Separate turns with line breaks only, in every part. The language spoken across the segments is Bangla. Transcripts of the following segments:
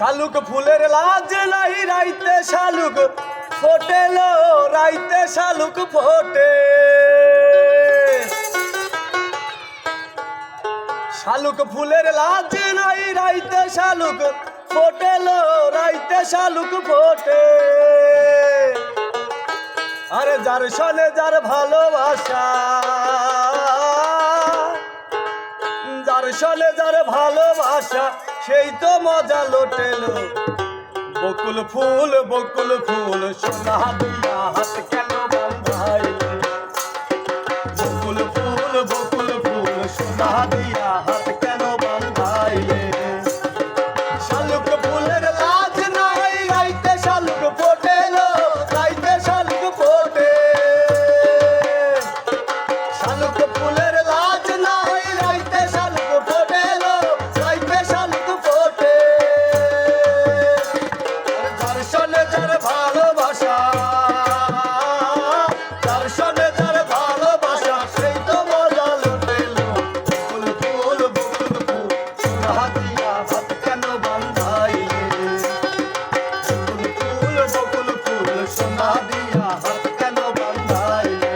শালুক ফুলের লাজ নাই রাইতে শালুক ফোটেলো রাইতে শালুক ফোটে শালুক ফুলের লাজ নাই রাইতে শালুক ফোটেলো রাইতে শালুক ফোটে আরে যার সনে যার ভালোবাসা যার সনে যার ভালোবাসা সেই তো মজা লোটেলো বকুল ফুল সোনা দিয়া হাত কেন বন্ধাইলে বকুল ফুল সোনা দিয়া হাত কেন বন্ধাইলে শালুক ফুলের লাজ নাই রাইতে শালুক ফোটেলো রাইতে শালুক ফোটে শালুক ফুলের লাজ নাই রাইতে শালুক ফোটেলো রাইতে শালুক ফোটে যার সনে যার ভালোবাসা যার সনে যার ভালোবাসা সেই তো মজা লুটেলো বকুল ফুল সোনা দিয়া হাত কেন বন্ধাইলে বকুল ফুল সোনা দিয়া হাত কেন বন্ধাইলে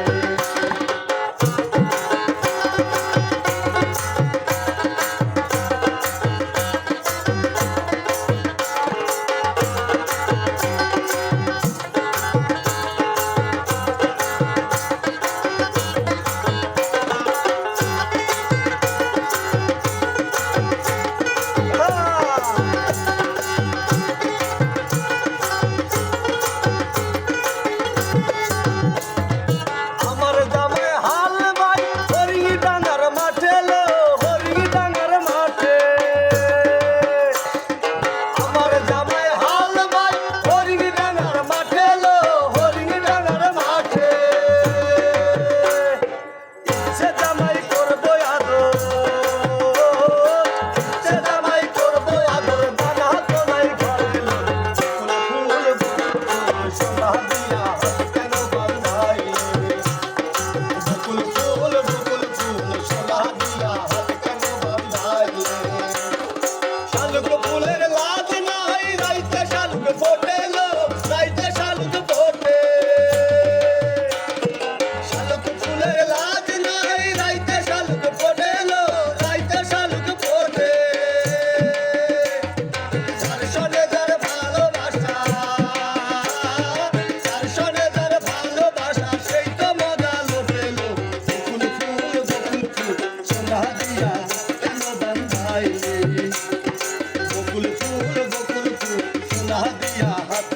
আমার জামাই হাল বাই হরি ডাঙ্গার মাঠে লো হরি ডাঙ্গার মাঠে আমার জামাই হাল বাই হরি ডাঙ্গার মাঠে লো হরি ডাঙ্গার মাঠে ইচ্ছে জামাই করবো আদর ইচ্ছে জামাই করবো আদর দানা তো নাই ঘরে লো ফুল সোনা দিয়া হাত কেন বন্ধাইলে বকুল ফুল সোনা দিয়া হাত কেন বন্ধাইলে শালুক ফুলের লাজ নাই রাইতে শালুক ফোটেলো রাইতে শালুক ফোটে শালুক ফুলের লাজ নাই রাইতে শালুক ফোটেলো রাইতে শালুক ফোটে যার সনে যার ভালোবাসা যার সনে যার ভালোবাসা সেই তো মজা লোটেলো বকুল ফুল সোনা দিয়া কেন বন্ধাইলে বকুল ফুল সোনা দিয়া হাত